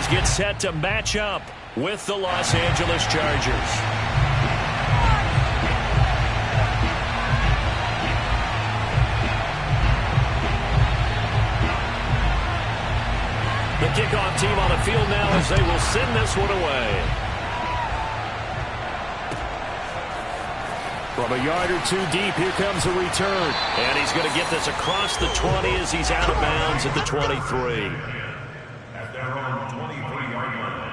get set to match up with the Los Angeles Chargers. The kickoff team on the field now as they will send this one away. From a yard or two deep, here comes a return. And he's going to get this across the 20 as he's out of bounds at the 23. At their own 23-yard line.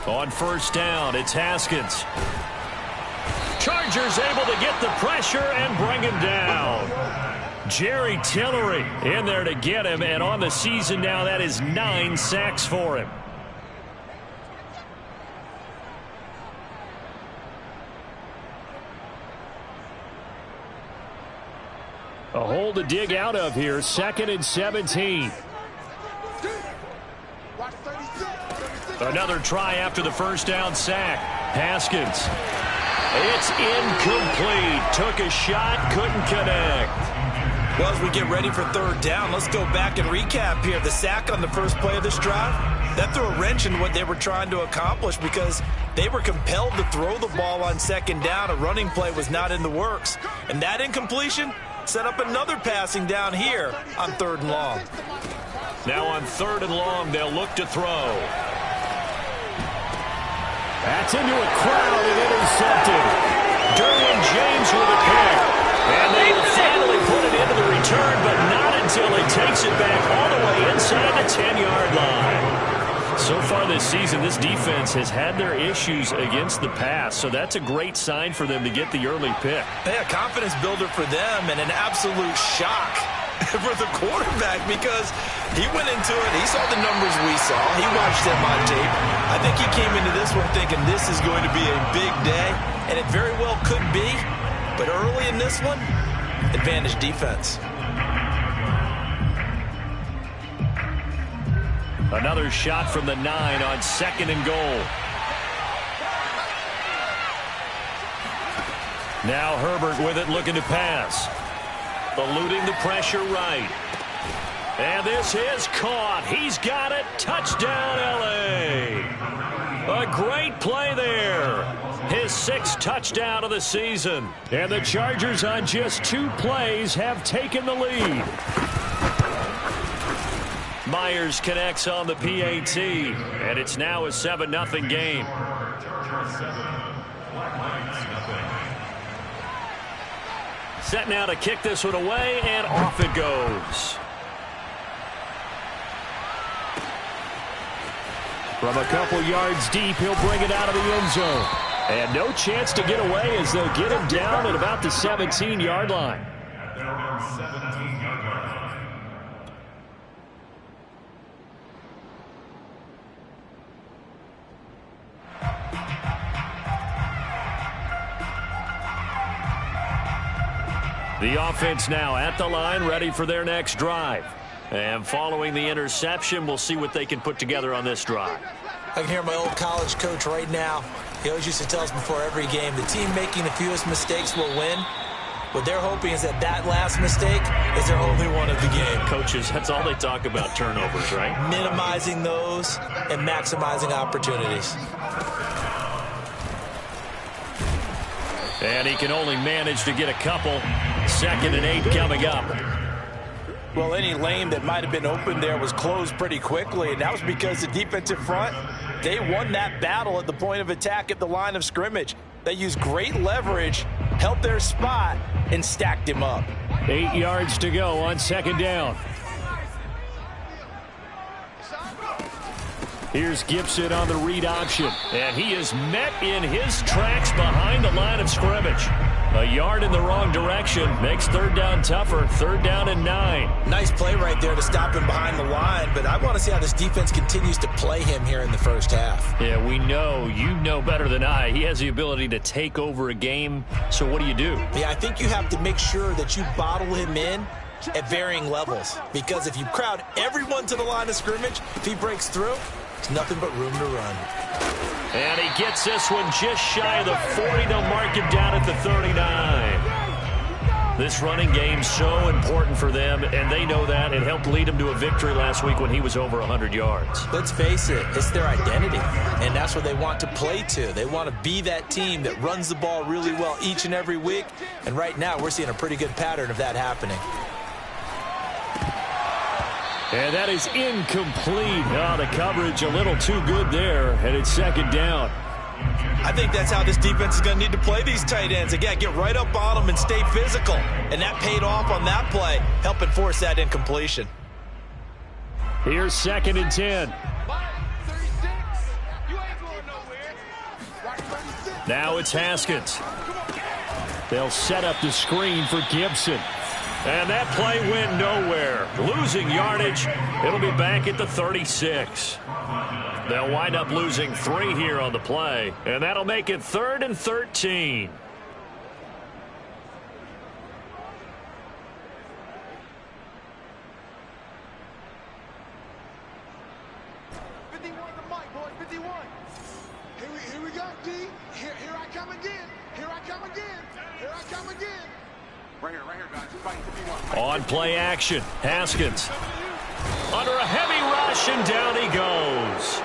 On first down, it's Haskins. Chargers able to get the pressure and bring him down. Jerry Tillery in there to get him, and on the season now, that is 9 sacks for him. A hole to dig out of here, 2nd and 17. Another try after the first down sack. Haskins. It's incomplete. Took a shot, couldn't connect. Well, as we get ready for third down, let's go back and recap here. The sack on the first play of this drive, that threw a wrench in what they were trying to accomplish because they were compelled to throw the ball on second down. A running play was not in the works. And that incompletion set up another passing down here on 3rd and long. Now on 3rd and long, they'll look to throw. That's into a crowd and intercepted. Derwin James with a pick. And they will finally put it into the return, but not until he takes it back all the way inside the 10-yard line. So far this season, this defense has had their issues against the pass, so that's a great sign for them to get the early pick. Yeah, confidence builder for them and an absolute shock for the quarterback because he went into it. He saw the numbers we saw. He watched them on tape. I think he came into this one thinking this is going to be a big day, and it very well could be. But early in this one, advantage defense. Another shot from the 9 on 2nd and goal. Now Herbert with it, looking to pass. Eluding the pressure right. And this is caught. He's got it. Touchdown, L.A. A great play there. His 6th touchdown of the season. And the Chargers on just 2 plays have taken the lead. Myers connects on the PAT. And it's now a 7-0 game. Set now to kick this one away, and off it goes. From a couple yards deep, he'll bring it out of the end zone. And no chance to get away as they'll get him down at about the 17-yard line. At their own 17-yard line. The offense now at the line, ready for their next drive. And following the interception, we'll see what they can put together on this drive. I can hear my old college coach right now. He always used to tell us before every game, the team making the fewest mistakes will win. What they're hoping is that that last mistake is their only one of the game. Coaches, that's all they talk about, turnovers, right? Minimizing those and maximizing opportunities. And he can only manage to get a couple. 2nd and 8 coming up. Well, any lane that might have been open there was closed pretty quickly, and that was because the defensive front, they won that battle at the point of attack at the line of scrimmage. They used great leverage, held their spot, and stacked him up. 8 yards to go on 2nd down. Here's Gibson on the read option. And he is met in his tracks behind the line of scrimmage. A yard in the wrong direction makes 3rd down tougher. 3rd down and 9. Nice play right there to stop him behind the line, but I want to see how this defense continues to play him here in the first half. Yeah, we know. You know better than I. He has the ability to take over a game. So what do you do? Yeah, I think you have to make sure that you bottle him in at varying levels. Because if you crowd everyone to the line of scrimmage, if he breaks through, there's nothing but room to run. And he gets this one just shy of the 40. They'll mark him down at the 39. This running game's so important for them, and they know that. It helped lead them to a victory last week when he was over 100 yards. Let's face it, it's their identity, and that's what they want to play to. They want to be that team that runs the ball really well each and every week, and right now we're seeing a pretty good pattern of that happening. And that is incomplete. Oh, the coverage a little too good there, and it's second down. I think that's how this defense is going to need to play these tight ends. Again, get right up on them and stay physical. And that paid off on that play, helping force that incompletion. Here's 2nd and 10. Now it's Haskins. They'll set up the screen for Gibson. And that play went nowhere. Losing yardage. It'll be back at the 36. They'll wind up losing 3 here on the play, and that'll make it 3rd and 13. Here we go, D. Here I come again. Here I come again. Here I come again. Right here, guys. Fight 51. On play action, Haskins. Under a heavy rush, and down he goes.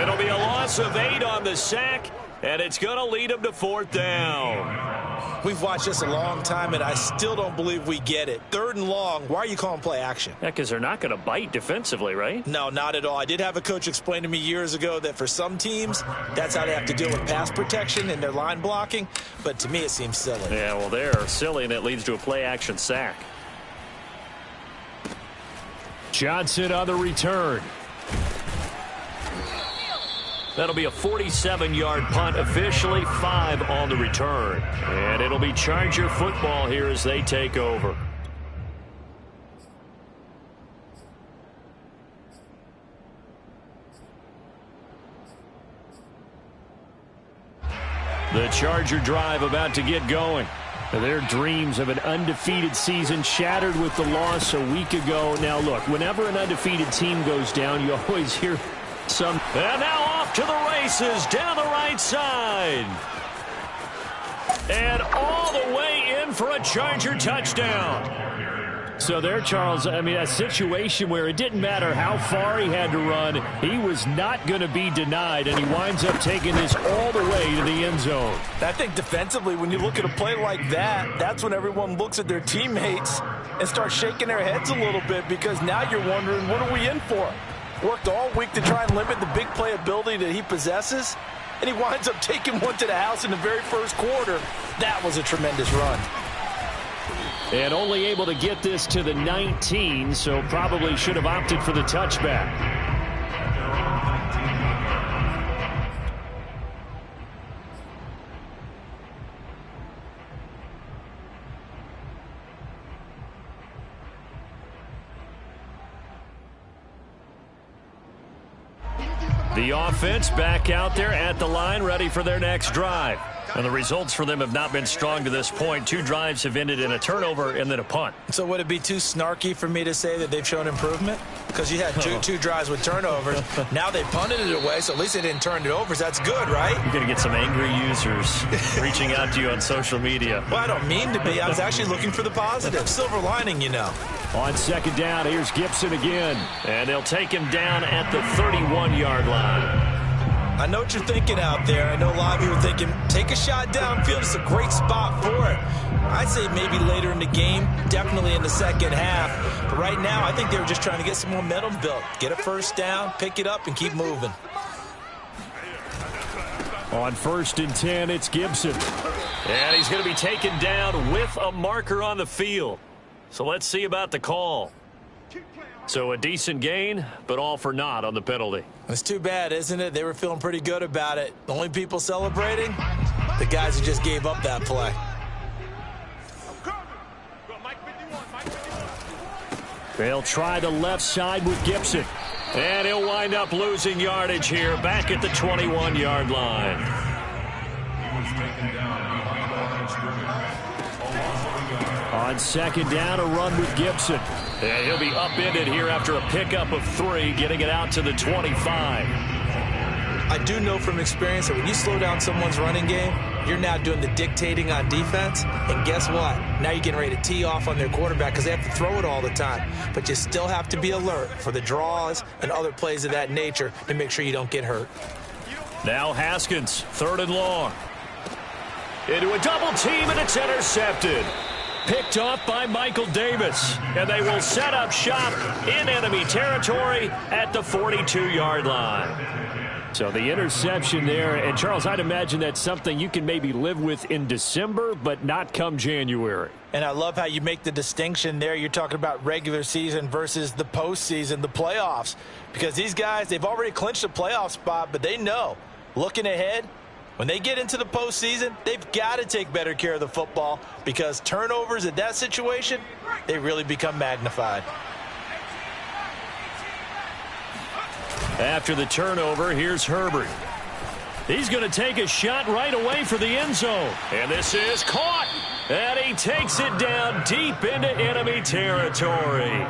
It'll be a loss of 8 on the sack, and it's going to lead him to 4th down. We've watched this a long time, and I still don't believe we get it. 3rd and long, why are you calling play action? Yeah, because they're not going to bite defensively, right? No, not at all. I did have a coach explain to me years ago that for some teams, that's how they have to deal with pass protection and their line blocking, but to me it seems silly. Yeah, well, they're silly, and it leads to a play action sack. Johnson on the return. That'll be a 47-yard punt, officially 5 on the return. And it'll be Charger football here as they take over. The Charger drive about to get going. Their dreams of an undefeated season shattered with the loss a week ago. Now, look, whenever an undefeated team goes down, you always hear some. And now off to the races down the right side. And all the way in for a Charger touchdown. So there, Charles, I mean, a situation where it didn't matter how far he had to run, he was not going to be denied, and he winds up taking this all the way to the end zone. I think defensively, when you look at a play like that, that's when everyone looks at their teammates and starts shaking their heads a little bit, because now you're wondering, what are we in for? Worked all week to try and limit the big play ability that he possesses, and he winds up taking one to the house in the very first quarter. That was a tremendous run. And only able to get this to the 19, so probably should have opted for the touchback. The offense back out there at the line, ready for their next drive. And the results for them have not been strong to this point. 2 drives have ended in a turnover and then a punt. So would it be too snarky for me to say that they've shown improvement? Because you had two drives with turnovers. Now they punted it away, so at least they didn't turn it over. So that's good, right? You're going to get some angry users reaching out to you on social media. Well, I don't mean to be. I was actually looking for the positive. Silver lining, you know. On 2nd down, here's Gibson again. And they'll take him down at the 31-yard line. I know what you're thinking out there. I know a lot of you are thinking, take a shot downfield. It's a great spot for it. I'd say maybe later in the game, definitely in the second half. But right now, I think they were just trying to get some momentum built. Get a first down, pick it up, and keep moving. On 1st and 10, it's Gibson. And he's going to be taken down with a marker on the field. So let's see about the call. So a decent gain, but all for naught on the penalty. It's too bad, isn't it? They were feeling pretty good about it. The only people celebrating, the guys who just gave up that play. They'll try the left side with Gibson. And he'll wind up losing yardage here back at the 21-yard line. He was taken down behind the line of scrimmage. On On second down, a run with Gibson. And he'll be upended here after a pickup of 3, getting it out to the 25. I do know from experience that when you slow down someone's running game, you're now doing the dictating on defense. And guess what? Now you're getting ready to tee off on their quarterback because they have to throw it all the time. But you still have to be alert for the draws and other plays of that nature to make sure you don't get hurt. Now Haskins, 3rd and long. Into a double team, and it's intercepted. Picked off by Michael Davis. And they will set up shop in enemy territory at the 42-yard line. So the interception there, and Charles, I'd imagine that's something you can maybe live with in December, but not come January. And I love how you make the distinction there. You're talking about regular season versus the postseason, the playoffs. Because these guys, they've already clinched a playoff spot, but they know, looking ahead, when they get into the postseason, they've got to take better care of the football because turnovers at that situation, they really become magnified. After the turnover, here's Herbert. He's going to take a shot right away for the end zone. And this is caught. And he takes it down deep into enemy territory.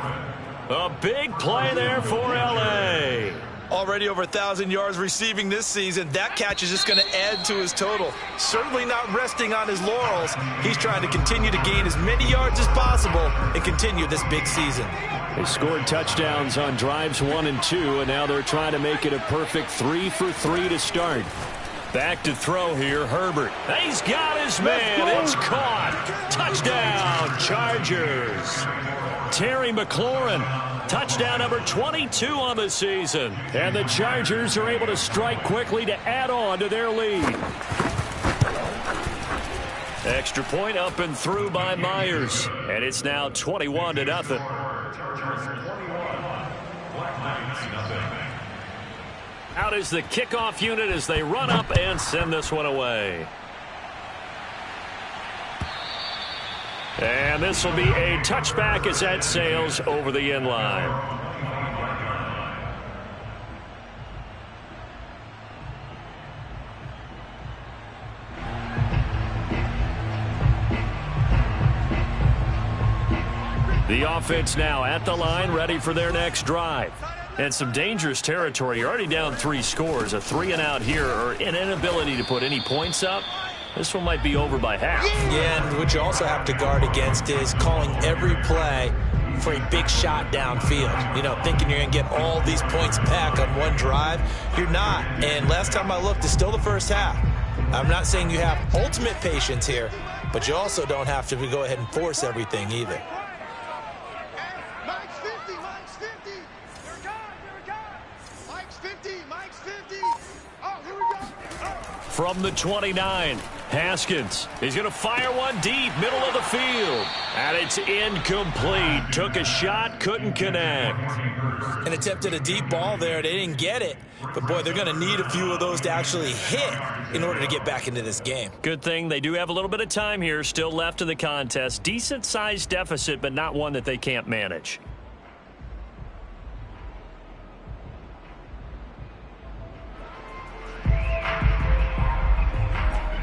A big play there for L.A. Already over 1,000 yards receiving this season. That catch is just going to add to his total. Certainly not resting on his laurels. He's trying to continue to gain as many yards as possible and continue this big season. They scored touchdowns on drives 1 and 2, and now they're trying to make it a perfect 3 for 3 to start. Back to throw here, Herbert. He's got his man. It's caught. Touchdown, Chargers. Terry McLaurin, touchdown number 22 on the season. And the Chargers are able to strike quickly to add on to their lead. Extra point up and through by Myers. And it's now 21-0. Out is the kickoff unit as they run up and send this one away. And this will be a touchback as that sails over the end line. The offense now at the line, ready for their next drive. And some dangerous territory. You're already down 3 scores. A 3-and-out here, or an inability to put any points up. This one might be over by half. Yeah, and what you also have to guard against is calling every play for a big shot downfield. You know, thinking you're going to get all these points back on one drive. You're not. And last time I looked, it's still the first half. I'm not saying you have ultimate patience here, but you also don't have to go ahead and force everything either. Mike's 50, Mike's 50. They're gone. Mike's 50, Mike's 50. Oh, here we go. Oh. From the 29, Haskins. He's going to fire one deep, middle of the field. And it's incomplete. Took a shot, couldn't connect. And attempted a deep ball there. They didn't get it. But, boy, they're going to need a few of those to actually hit in order to get back into this game. Good thing they do have a little bit of time here still left in the contest. Decent-sized deficit, but not one that they can't manage.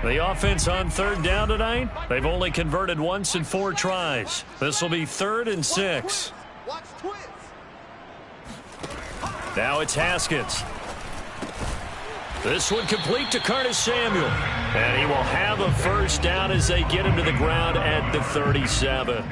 The offense on 3rd down tonight, they've only converted once in 4 tries. This will be 3rd and 6. Watch twins. Now it's Haskins. This one complete to Curtis Samuel. And he will have a first down as they get him to the ground at the 37.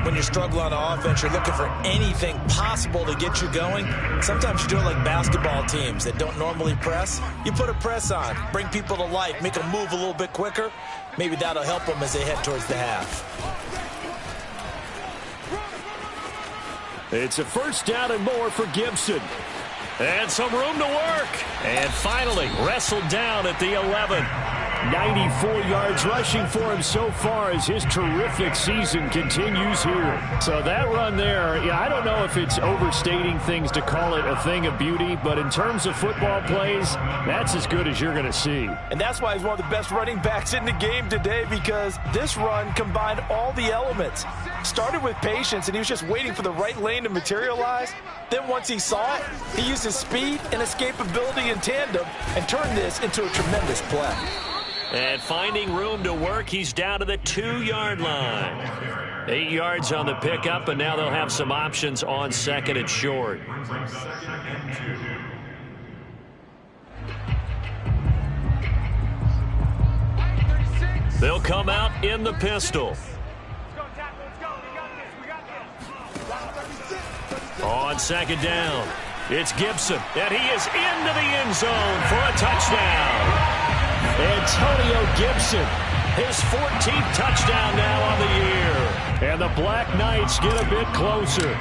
When you're struggling on offense, you're looking for anything possible to get you going. Sometimes you do it like basketball teams that don't normally press. You put a press on, bring people to life, make them move a little bit quicker. Maybe that'll help them as they head towards the half. It's a first down and more for Gibson. And some room to work. And finally wrestled down at the 11. 94 yards rushing for him so far as his terrific season continues here. So that run there, yeah, I don't know if it's overstating things to call it a thing of beauty, but in terms of football plays, that's as good as you're going to see. And that's why he's one of the best running backs in the game today, because this run combined all the elements. Started with patience, and he was just waiting for the right lane to materialize. Then once he saw it, he used his speed and escapability in tandem and turned this into a tremendous play. And finding room to work, he's down to the 2-yard line. 8 yards on the pickup, and now they'll have some options on second and short. They'll come out in the pistol. On second down, it's Gibson, and he is into the end zone for a touchdown. Antonio Gibson, his 14th touchdown now on the year. And the Black Knights get a bit closer.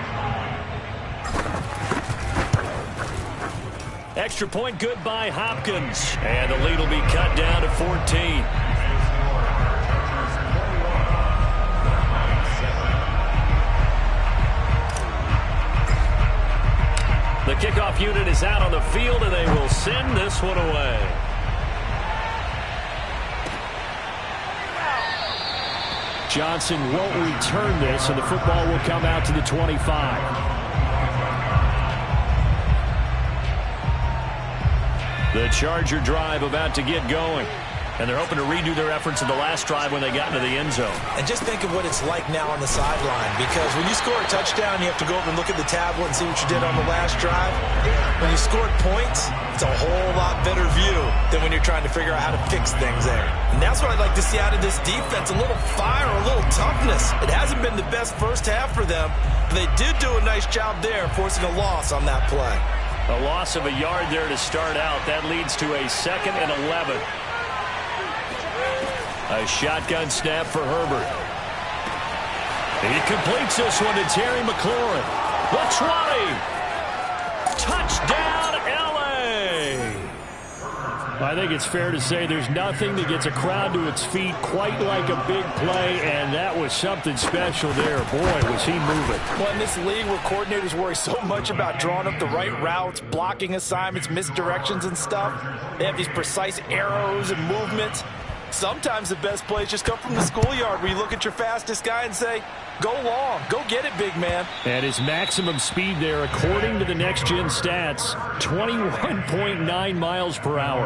Extra point good by Hopkins. And the lead will be cut down to 14. The kickoff unit is out on the field, and they will send this one away. Johnson won't return this, and the football will come out to the 25. The Charger drive about to get going. And they're hoping to redo their efforts in the last drive when they got into the end zone. And just think of what it's like now on the sideline, because when you score a touchdown, you have to go over and look at the tablet and see what you did on the last drive. When you scored points, it's a whole lot better view than when you're trying to figure out how to fix things there. And that's what I'd like to see out of this defense, a little fire, a little toughness. It hasn't been the best first half for them, but they did do a nice job there, forcing a loss on that play. A loss of a yard there to start out. That leads to a 2nd and 11. A shotgun snap for Herbert. He completes this one to Terry McLaurin. The 20. Touchdown, L.A. I think it's fair to say there's nothing that gets a crowd to its feet quite like a big play, and that was something special there. Boy, was he moving. Well, in this league where coordinators worry so much about drawing up the right routes, blocking assignments, misdirections and stuff, they have these precise arrows and movements. Sometimes the best plays just come from the schoolyard where you look at your fastest guy and say, go long, go get it, big man. And his maximum speed there, according to the next-gen stats, 21.9 miles per hour.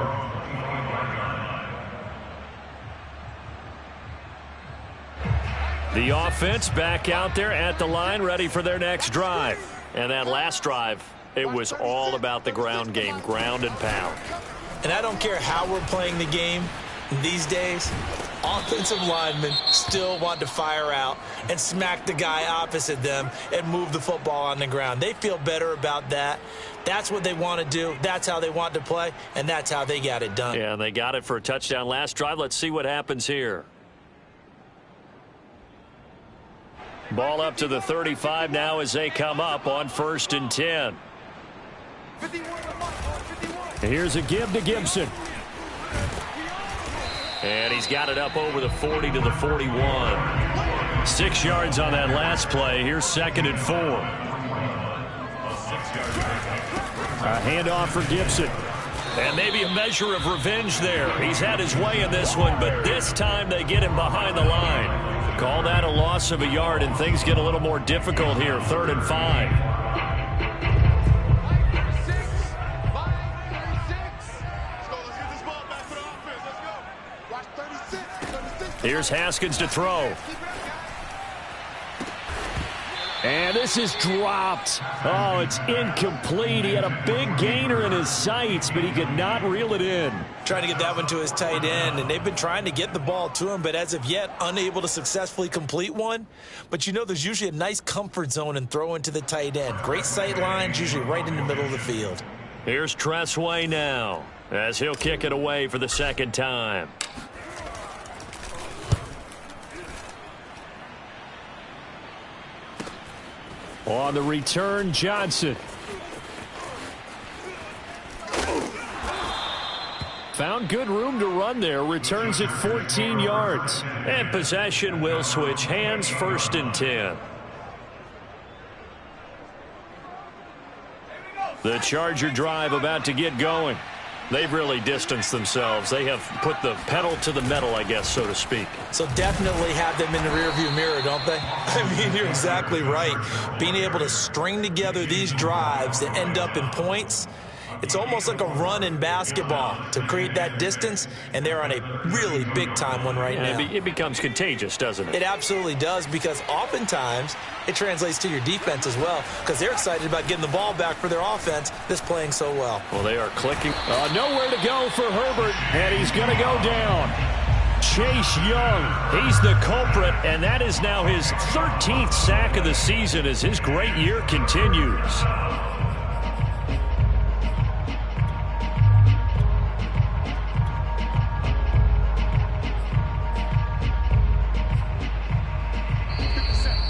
The offense back out there at the line, ready for their next drive. And that last drive, it was all about the ground game, ground and pound. And I don't care how we're playing the game. These days, offensive linemen still want to fire out and smack the guy opposite them and move the football on the ground. They feel better about that. That's what they want to do. That's how they want to play, and that's how they got it done. Yeah, and they got it for a touchdown last drive. Let's see what happens here. Ball up to the 35 now as they come up on 1st and 10. Here's a give to Gibson. And he's got it up over the 40 to the 41. 6 yards on that last play. Here's 2nd and 4. A handoff for Gibson. And maybe a measure of revenge there. He's had his way in this one, but this time they get him behind the line. Call that a loss of a yard, and things get a little more difficult here. 3rd and 5. Here's Haskins to throw. And this is dropped. Oh, it's incomplete. He had a big gainer in his sights, but he could not reel it in. Trying to get that one to his tight end, and they've been trying to get the ball to him, but as of yet, unable to successfully complete one. But you know there's usually a nice comfort zone in throwing to the tight end. Great sight lines, usually right in the middle of the field. Here's Tressway now, as he'll kick it away for the 2nd time. On the return, Johnson. Found good room to run there. Returns it 14 yards. And possession will switch hands. 1st and 10. The Charger drive about to get going. They've really distanced themselves. They have put the pedal to the metal, I guess, so to speak. So definitely have them in the rearview mirror, don't they? I mean, you're exactly right. Being able to string together these drives that end up in points, It's almost like a run in basketball to create that distance, and they're on a really big-time one right now. It becomes contagious, doesn't it? It absolutely does, because oftentimes it translates to your defense as well, because they're excited about getting the ball back for their offense that's playing so well. Well, they are clicking. Nowhere to go for Herbert, and he's going to go down. Chase Young, he's the culprit, and that is now his 13th sack of the season as his great year continues.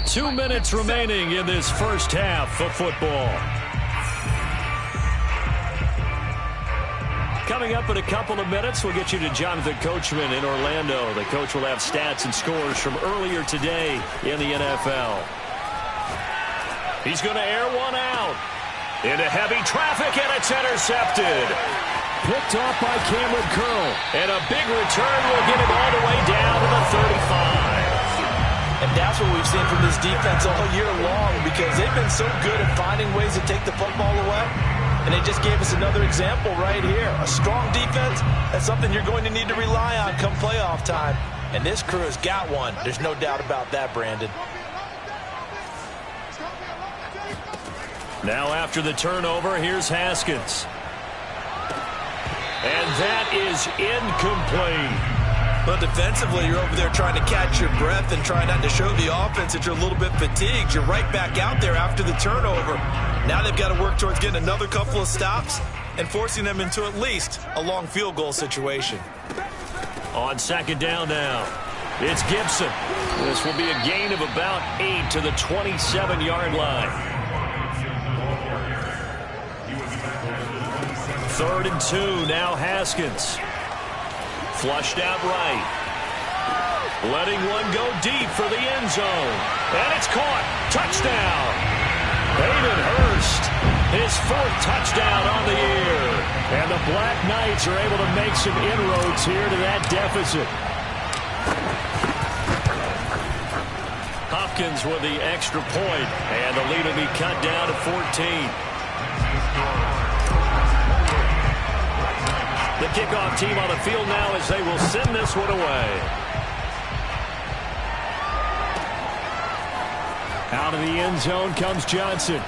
Two minutes remaining in this first half of football. Coming up in a couple of minutes, we'll get you to Jonathan Coachman in Orlando. The coach will have stats and scores from earlier today in the NFL. He's going to air one out. Into heavy traffic, and it's intercepted. Picked off by Cameron Curl. And a big return will get him all the way down to the 35. And that's what we've seen from this defense all year long, because they've been so good at finding ways to take the football away. And they just gave us another example right here. A strong defense, that's something you're going to need to rely on come playoff time. And this crew has got one. There's no doubt about that, Brandon. Now after the turnover, here's Haskins. And that is incomplete. But defensively, you're over there trying to catch your breath and trying not to show the offense that you're a little bit fatigued. You're right back out there after the turnover. Now they've got to work towards getting another couple of stops and forcing them into at least a long field goal situation. On second down now, it's Gibson. This will be a gain of about 8 to the 27-yard line. 3rd and 2, now Haskins. Flushed out right. Letting one go deep for the end zone. And it's caught. Touchdown. Hayden Hurst, his 4th touchdown on the year. And the Black Knights are able to make some inroads here to that deficit. Hopkins with the extra point, and the lead will be cut down to 14. The kickoff team on the field now as they will send this one away. Out of the end zone comes Johnson.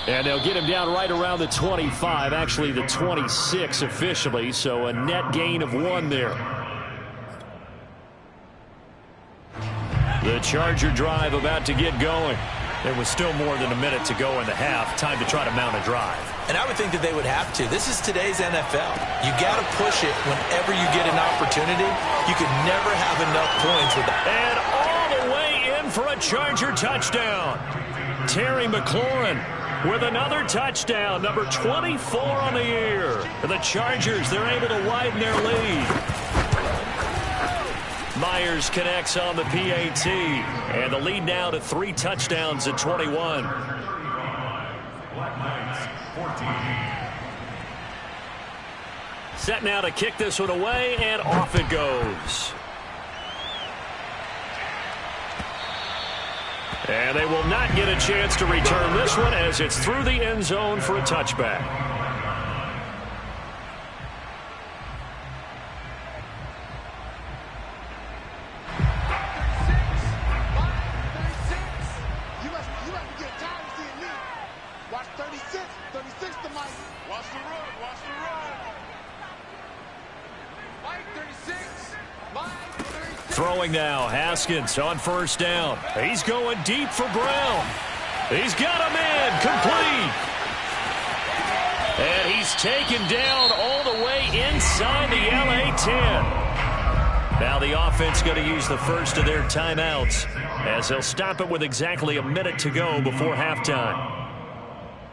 And they'll get him down right around the 25, actually the 26 officially, so a net gain of 1 there. The Charger drive about to get going. There was still more than a minute to go in the half. Time to try to mount a drive. And I would think that they would have to. This is today's NFL. You got to push it whenever you get an opportunity. You could never have enough points with that. And all the way in for a Charger touchdown. Terry McLaurin with another touchdown, number 24 on the year. For the Chargers, they're able to widen their lead. Myers connects on the PAT, and the lead now to 3 touchdowns at 21. Set now to kick this one away, and off it goes. And they will not get a chance to return this one as it's through the end zone for a touchback. Throwing now, Haskins on 1st down. He's going deep for Brown. He's got him in, complete. And he's taken down all the way inside the LA 10. Now the offense going to use the first of their timeouts as they'll stop it with exactly a minute to go before halftime.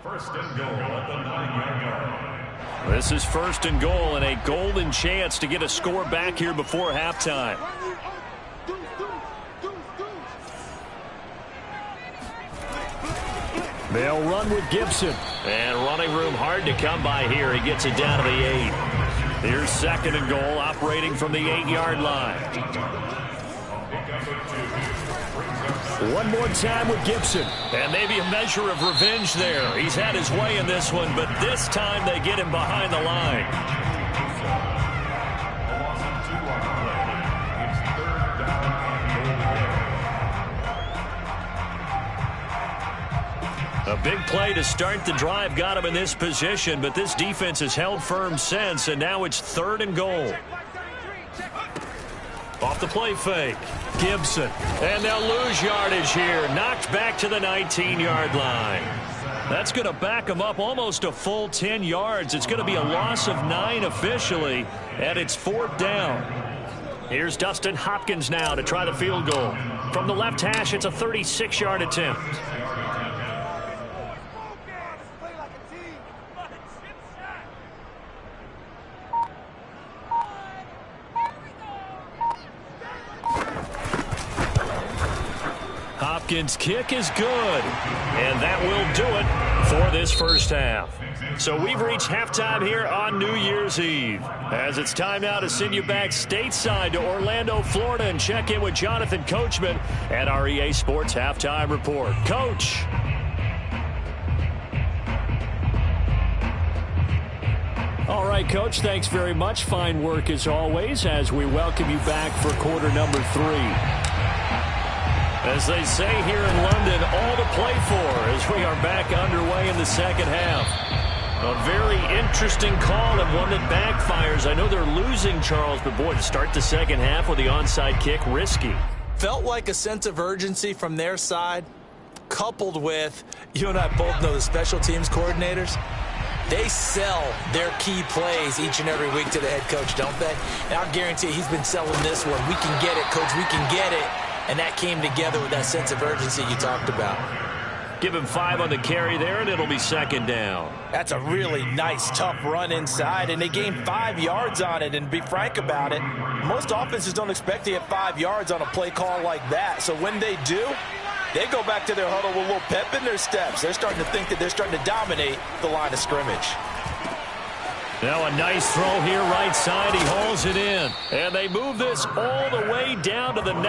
1st and goal at the 9-yard line. This is 1st and goal and a golden chance to get a score back here before halftime. They'll run with Gibson. And running room hard to come by here. He gets it down to the 8. Here's 2nd and goal, operating from the 8-yard line. One more time with Gibson. And maybe a measure of revenge there. He's had his way in this one, but this time they get him behind the line. A big play to start the drive got him in this position, but this defense has held firm since, and now it's 3rd and goal. Off the play fake. Gibson. And they'll lose yardage here. Knocked back to the 19-yard line. That's going to back them up almost a full 10 yards. It's going to be a loss of 9 officially, and it's 4th down. Here's Dustin Hopkins now to try the field goal. From the left hash, it's a 36-yard attempt. Hopkins' kick is good, and that will do it for this first half. So we've reached halftime here on New Year's Eve, as it's time now to send you back stateside to Orlando, Florida, and check in with Jonathan Coachman at our EA Sports Halftime Report. Coach. All right, Coach, thanks very much. Fine work as always as we welcome you back for quarter number 3. As they say here in London, all to play for as we are back underway in the second half. A very interesting call and one that backfires. I know they're losing, Charles, but boy, to start the second half with the onside kick, risky. Felt like a sense of urgency from their side, coupled with, you and I both know the special teams coordinators. They sell their key plays each and every week to the head coach, don't they? And I'll guarantee he's been selling this one. We can get it, Coach. We can get it. And that came together with that sense of urgency you talked about. Give him 5 on the carry there, and it'll be 2nd down. That's a really nice, tough run inside, and they gained 5 yards on it. And to be frank about it, most offenses don't expect to get 5 yards on a play call like that. So when they do, they go back to their huddle with a little pep in their steps. They're starting to think that they're starting to dominate the line of scrimmage. Now a nice throw here right side. He hauls it in. And they move this all the way down to the 9.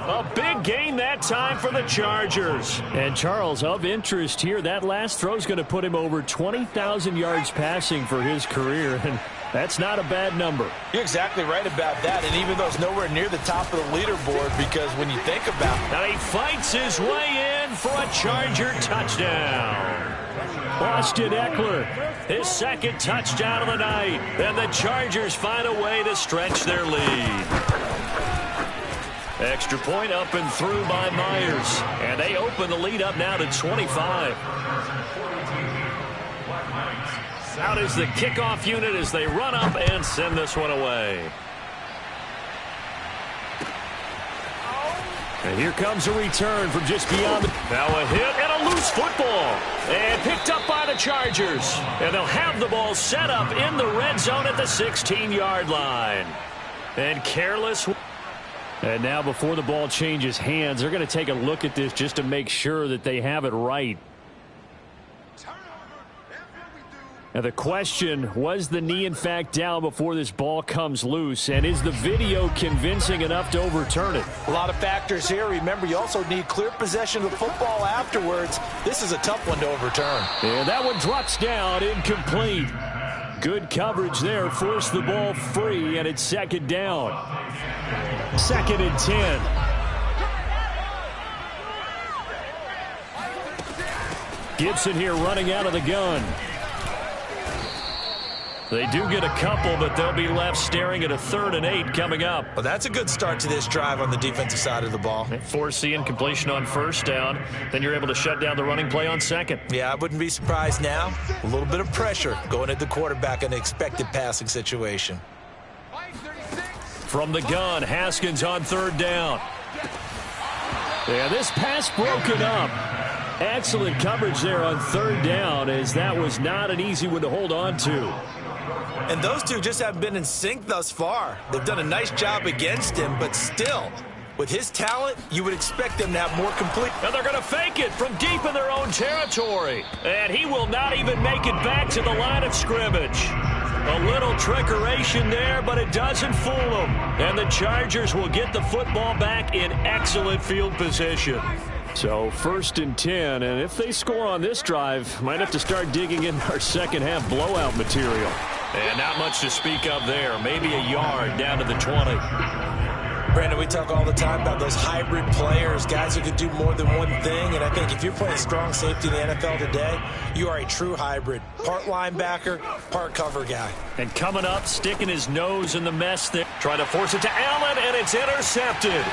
A big gain that time for the Chargers. And Charles, of interest here, that last throw is going to put him over 20,000 yards passing for his career. And that's not a bad number. You're exactly right about that. And even though it's nowhere near the top of the leaderboard, because when you think about it. Now he fights his way in for a Charger touchdown. Austin Eckler, his 2nd touchdown of the night. And the Chargers find a way to stretch their lead. Extra point up and through by Myers. And they open the lead up now to 25. Out is the kickoff unit as they run up and send this one away. And here comes a return from just beyond. Now a hit and a loose football. And picked up by the Chargers. And they'll have the ball set up in the red zone at the 16-yard line. And careless. And now before the ball changes hands, they're going to take a look at this just to make sure that they have it right. Now the question, was the knee in fact down before this ball comes loose? And is the video convincing enough to overturn it? A lot of factors here. Remember, you also need clear possession of the football afterwards. This is a tough one to overturn. And that one drops down, incomplete. Good coverage there, forced the ball free, and it's 2nd down. 2nd and 10. Gibson here running out of the gun. They do get a couple, but they'll be left staring at a 3rd and 8 coming up. Well, that's a good start to this drive on the defensive side of the ball. Force the incompletion on 1st down. Then you're able to shut down the running play on 2nd. Yeah, I wouldn't be surprised now. A little bit of pressure going at the quarterback in an expected passing situation. From the gun, Haskins on 3rd down. Yeah, this pass broken up. Excellent coverage there on 3rd down, as that was not an easy one to hold on to. And those two just haven't been in sync thus far. They've done a nice job against him, but still, with his talent, you would expect them to have more complete. And they're going to fake it from deep in their own territory. And he will not even make it back to the line of scrimmage. A little trickeration there, but it doesn't fool them. And the Chargers will get the football back in excellent field position. So 1st and 10, and if they score on this drive, might have to start digging in our second half blowout material. And not much to speak of there. Maybe a yard down to the 20. Brandon, we talk all the time about those hybrid players, guys who can do more than one thing. And I think if you're playing strong safety in the NFL today, you are a true hybrid. Part linebacker, part cover guy. And coming up, sticking his nose in the mess there. Trying to force it to Allen, and it's intercepted.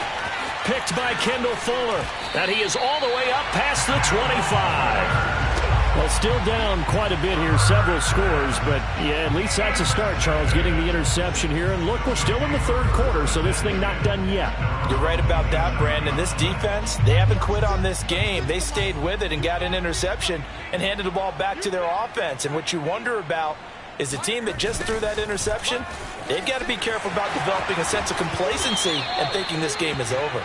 Picked by Kendall Fuller. And he is all the way up past the 25. Well, still down quite a bit here, several scores, but yeah, at least that's a start, Charles, getting the interception here. And look, we're still in the third quarter, so this thing not done yet. You're right about that, Brandon. This defense, they haven't quit on this game. They stayed with it and got an interception and handed the ball back to their offense. And what you wonder about is the team that just threw that interception, they've got to be careful about developing a sense of complacency and thinking this game is over.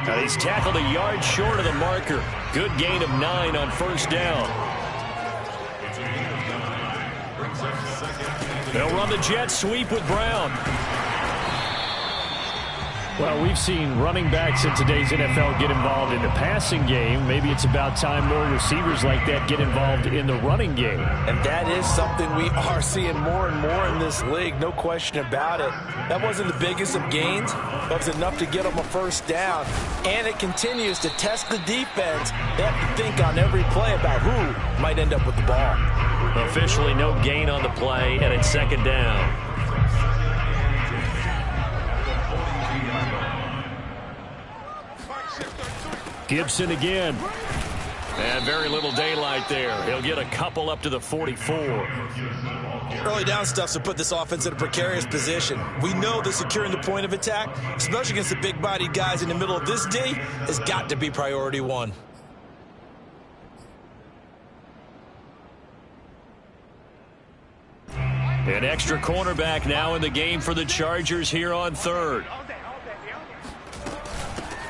Now he's tackled a yard short of the marker. Good gain of 9 on first down. They'll run the jet sweep with Brown. Well, we've seen running backs in today's NFL get involved in the passing game. Maybe it's about time more receivers like that get involved in the running game. And that is something we are seeing more and more in this league, no question about it. That wasn't the biggest of gains, but it was enough to get them a first down. And it continues to test the defense. They have to think on every play about who might end up with the ball. Officially no gain on the play, and it's second down. Gibson again. And very little daylight there. He'll get a couple up to the 44. Early down stuff to put this offense in a precarious position. We know that securing the point of attack, especially against the big-bodied guys in the middle of this D, has got to be priority one. An extra cornerback now in the game for the Chargers here on third.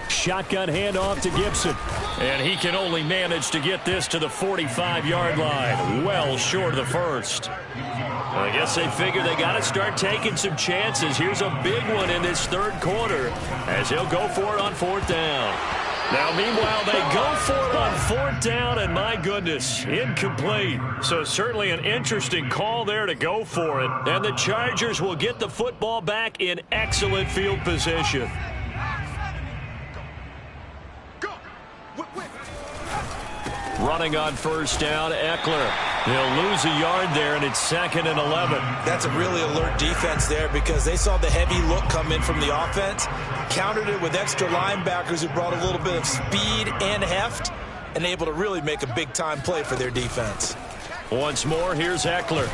Shotgun handoff to Gibson. And he can only manage to get this to the 45-yard line. Well short of the first. I guess they figure they got to start taking some chances. Here's a big one in this third quarter as he'll go for it on fourth down. Now, meanwhile, they go for it on fourth down, and my goodness, incomplete. So certainly an interesting call there to go for it. And the Chargers will get the football back in excellent field position. Running on first down, Eckler. He'll lose a yard there, and it's 2nd and 11. That's a really alert defense there because they saw the heavy look come in from the offense, countered it with extra linebackers who brought a little bit of speed and heft, and able to really make a big-time play for their defense. Once more, here's Eckler.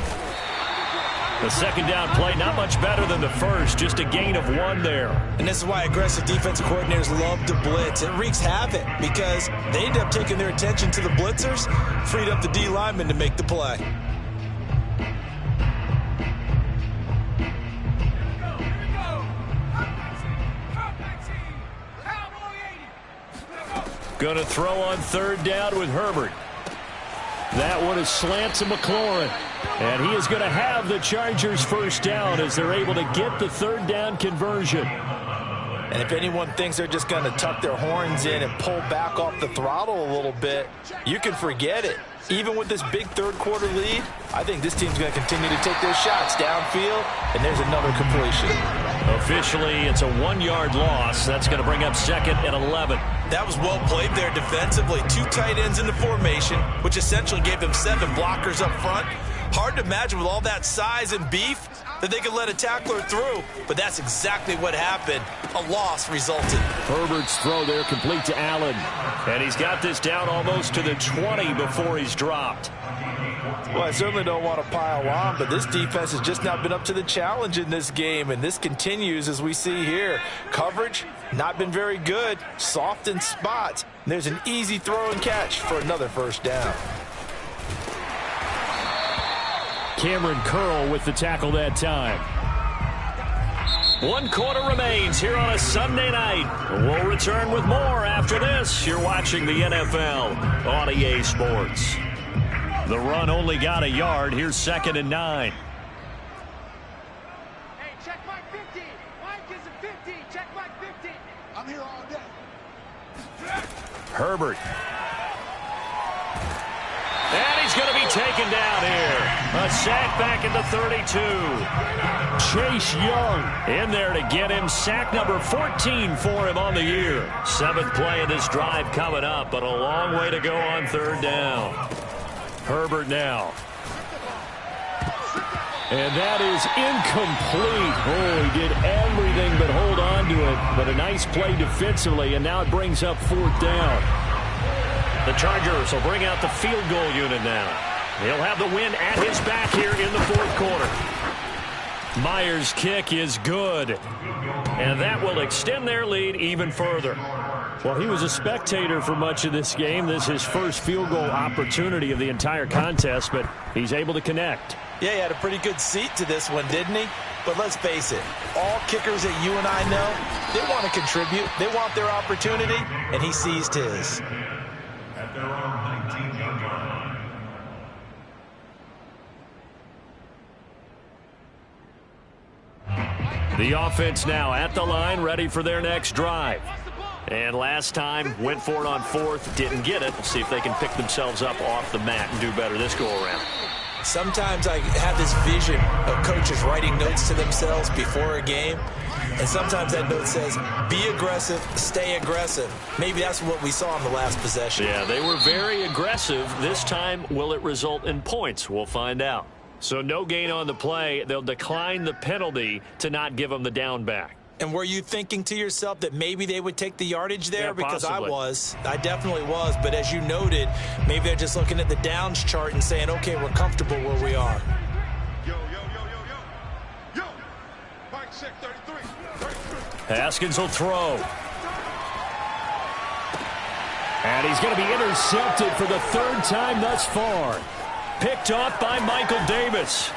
The second down play, not much better than the first, just a gain of 1 there. And this is why aggressive defensive coordinators love to blitz. It wreaks havoc because they end up taking their attention to the blitzers, freed up the D lineman to make the play. Going to throw on third down with Herbert. That one is slant to McLaurin. And he is going to have the Chargers first down as they're able to get the third down conversion. And if anyone thinks they're just going to tuck their horns in and pull back off the throttle a little bit, you can forget it. Even with this big third quarter lead, I think this team's going to continue to take their shots downfield, and there's another completion. Officially, it's a 1-yard loss. That's going to bring up 2nd and 11. That was well played there defensively. 2 tight ends in the formation, which essentially gave them 7 blockers up front. Hard to imagine with all that size and beef that they could let a tackler through, but that's exactly what happened. A loss resulted. Herbert's throw there complete to Allen. And he's got this down almost to the 20 before he's dropped. Well, I certainly don't want to pile on, but this defense has just not been up to the challenge in this game, and this continues as we see here. Coverage, not been very good, soft in spots. And there's an easy throw and catch for another first down. Cameron Curl with the tackle that time. 1 quarter remains here on a Sunday night. We'll return with more after this. You're watching the NFL on EA Sports. The run only got a yard. Here's 2nd and 9. Herbert. And he's going to be taken down here. A sack back at the 32. Chase Young in there to get him. Sack number 14 for him on the year. 7th play of this drive coming up, but a long way to go on 3rd down. Herbert now. And that is incomplete. Oh, he did everything but hold on to it. But a nice play defensively, and now it brings up 4th down. The Chargers will bring out the field goal unit now. He'll have the win at his back here in the 4th quarter. Myers' kick is good. And that will extend their lead even further. Well, he was a spectator for much of this game. This is his first field goal opportunity of the entire contest, but he's able to connect. Yeah, he had a pretty good seat to this one, didn't he? But let's face it, all kickers that you and I know, they want to contribute. They want their opportunity, and he seized his. At their own 19-yard line. The offense now at the line, ready for their next drive. And last time, went for it on 4th, didn't get it. We'll see if they can pick themselves up off the mat and do better this go-around. Sometimes I have this vision of coaches writing notes to themselves before a game. And sometimes that note says, be aggressive, stay aggressive. Maybe that's what we saw in the last possession. Yeah, they were very aggressive. This time, will it result in points? We'll find out. So no gain on the play. They'll decline the penalty to not give them the down back. And were you thinking to yourself that maybe they would take the yardage there? Yeah, because possibly. I definitely was. But as you noted, maybe they're just looking at the downs chart and saying, okay, we're comfortable where we are. Yo, yo, yo, yo, yo. Yo. Mike check 33. Haskins will throw. And he's going to be intercepted for the 3rd time thus far. Picked off by Michael Davis.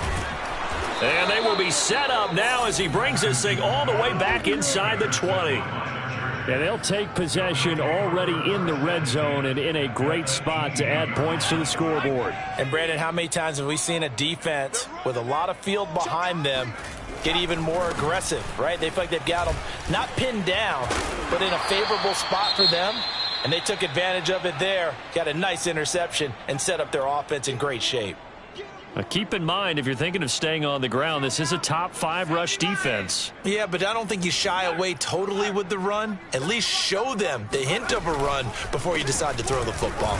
And they will be set up now as he brings this thing all the way back inside the 20. And they'll take possession already in the red zone and in a great spot to add points to the scoreboard. And, Brandon, how many times have we seen a defense with a lot of field behind them get even more aggressive, right? They feel like they've got them not pinned down, but in a favorable spot for them. And they took advantage of it there, got a nice interception, and set up their offense in great shape. Now keep in mind, if you're thinking of staying on the ground, this is a top 5 rush defense. Yeah, but I don't think you shy away totally with the run. At least show them the hint of a run before you decide to throw the football.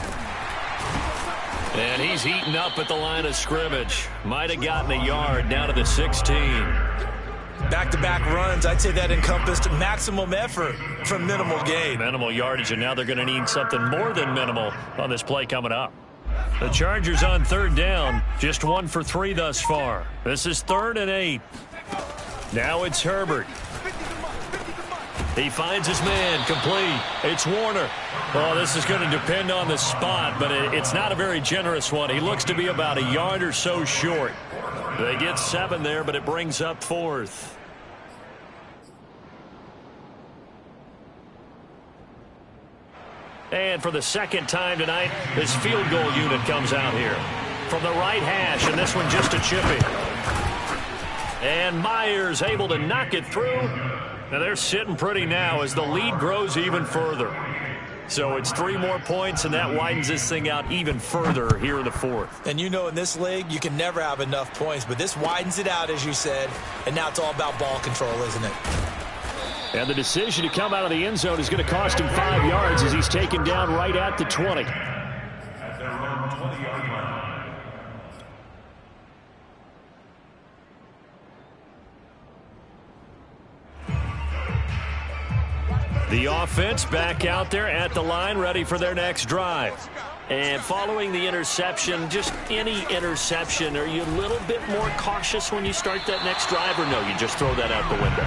And he's heating up at the line of scrimmage. Might have gotten a yard down to the 16. Back-to-back runs, I'd say that encompassed maximum effort from minimal gain. Minimal yardage, and now they're going to need something more than minimal on this play coming up. The Chargers on 3rd down, just 1 for 3 thus far. This is 3rd and 8. Now it's Herbert. He finds his man, complete. It's Warner. Oh, this is going to depend on the spot, but it's not a very generous one. He looks to be about a yard or so short. They get 7 there, but it brings up 4th. And for the 2nd time tonight, this field goal unit comes out here. From the right hash, and this one just a chippy. And Myers able to knock it through. And they're sitting pretty now as the lead grows even further. So it's 3 more points, and that widens this thing out even further here in the 4th. And you know, in this league, you can never have enough points, but this widens it out, as you said, and now it's all about ball control, isn't it? And the decision to come out of the end zone is going to cost him 5 yards as he's taken down right at the 20. At their own 20-yard line. The offense back out there at the line, ready for their next drive. And following the interception, just any interception, are you a little bit more cautious when you start that next drive, or no, you just throw that out the window?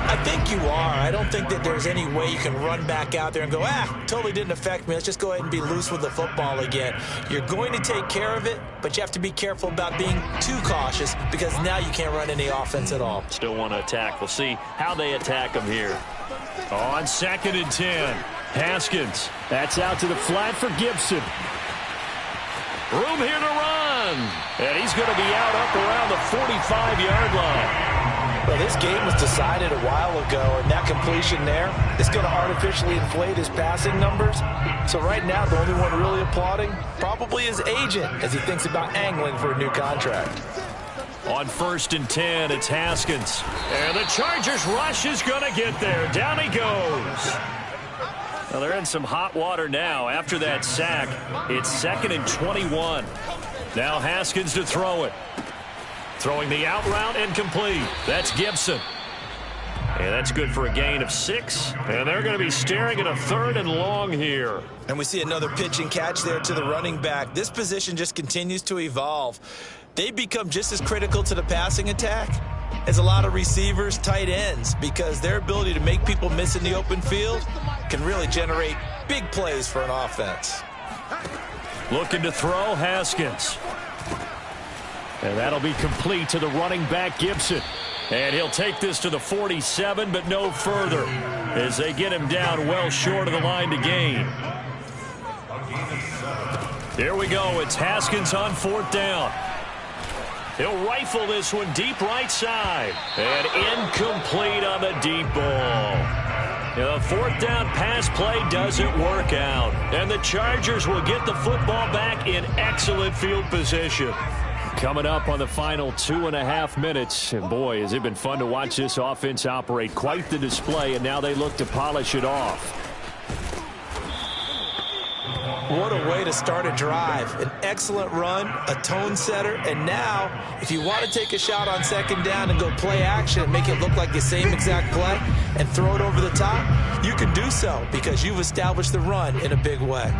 I think you are. I don't think that there's any way you can run back out there and go, totally didn't affect me. Let's just go ahead and be loose with the football again. You're going to take care of it, but you have to be careful about being too cautious because now you can't run any offense at all. Still want to attack. We'll see how they attack them here. On 2nd and 10, Haskins. That's out to the flat for Gibson. Room here to run. And he's going to be out up around the 45-yard line. Well, this game was decided a while ago, and that completion there is going to artificially inflate his passing numbers. So right now, the only one really applauding probably his agent as he thinks about angling for a new contract. On 1st and 10, it's Haskins. And the Chargers rush is going to get there. Down he goes. Well, they're in some hot water now. After that sack, it's 2nd and 21. Now Haskins to throw it. Throwing the out route and complete. That's Gibson. And that's good for a gain of 6. And they're going to be staring at a 3rd and long here. And we see another pitch and catch there to the running back. This position just continues to evolve. They become just as critical to the passing attack as a lot of receivers, tight ends, because their ability to make people miss in the open field can really generate big plays for an offense. Looking to throw, Haskins. And that'll be complete to the running back, Gibson. And he'll take this to the 47, but no further, as they get him down well short of the line to gain. Here we go. It's Haskins on 4th down. He'll rifle this one deep right side. And incomplete on the deep ball. The 4th down pass play doesn't work out. And the Chargers will get the football back in excellent field position. Coming up on the final 2.5 minutes. And boy, has it been fun to watch this offense operate. Quite the display, and now they look to polish it off. What a way to start a drive. An excellent run, a tone setter, and now, if you want to take a shot on 2nd down and go play action and make it look like the same exact play and throw it over the top, you can do so because you've established the run in a big way.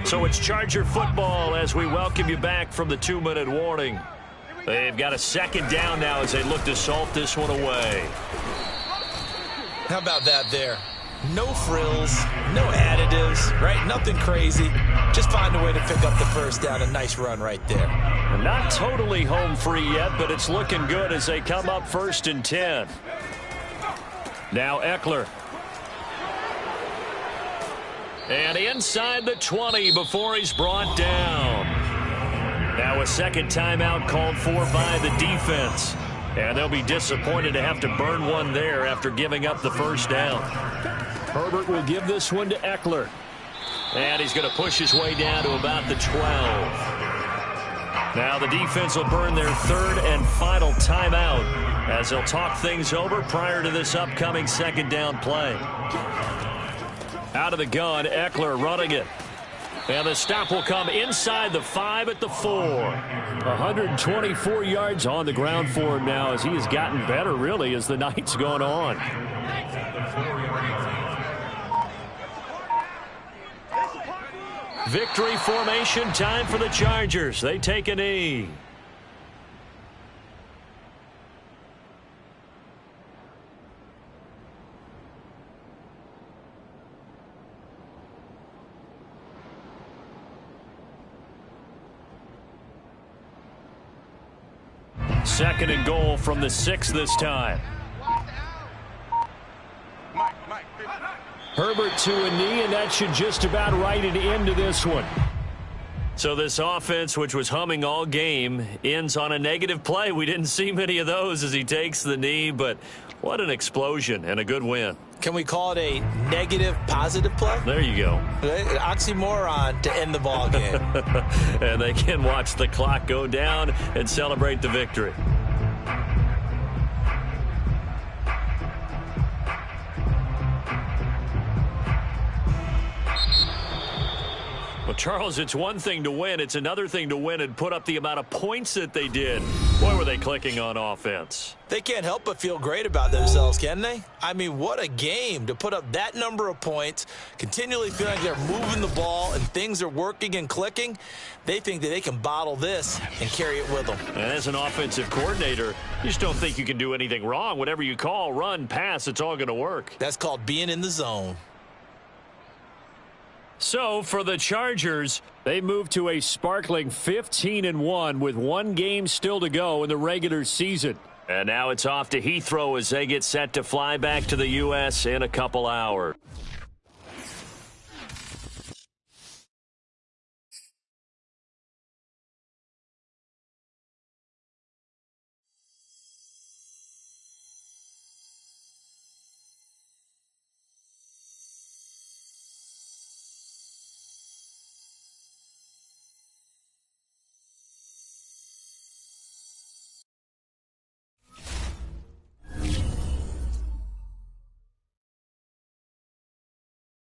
So it's Charger football as we welcome you back from the 2-minute warning. They've got a 2nd down now as they look to salt this one away. How about that there? No frills, no additives, right? Nothing crazy. Just find a way to pick up the 1st down. A nice run right there. Not totally home free yet, but it's looking good as they come up 1st and 10. Now Eckler. And inside the 20 before he's brought down. Now a 2nd timeout called for by the defense. And they'll be disappointed to have to burn one there after giving up the 1st down. Herbert will give this one to Eckler. And he's going to push his way down to about the 12. Now the defense will burn their 3rd and final timeout as they'll talk things over prior to this upcoming 2nd down play. Out of the gun, Eckler running it. And the stop will come inside the 5 at the 4. 124 yards on the ground for him now as he has gotten better, really, as the night's gone on. Victory formation time for the Chargers. They take a knee. Second and goal from the 6 this time. Herbert to a knee, and that should just about write it into this one. So this offense, which was humming all game, ends on a negative play. We didn't see many of those as he takes the knee, but what an explosion and a good win. Can we call it a negative positive play? There you go. An oxymoron to end the ball game. And they can watch the clock go down and celebrate the victory. Well, Charles, it's one thing to win. It's another thing to win and put up the amount of points that they did. Boy, were they clicking on offense. They can't help but feel great about themselves, can they? I mean, what a game to put up that number of points, continually feeling like they're moving the ball and things are working and clicking. They think that they can bottle this and carry it with them. And as an offensive coordinator, you just don't think you can do anything wrong. Whatever you call, run, pass, it's all going to work. That's called being in the zone. So, for the Chargers, they move to a sparkling 15-1 with one game still to go in the regular season. And now it's off to Heathrow as they get set to fly back to the U.S. in a couple hours.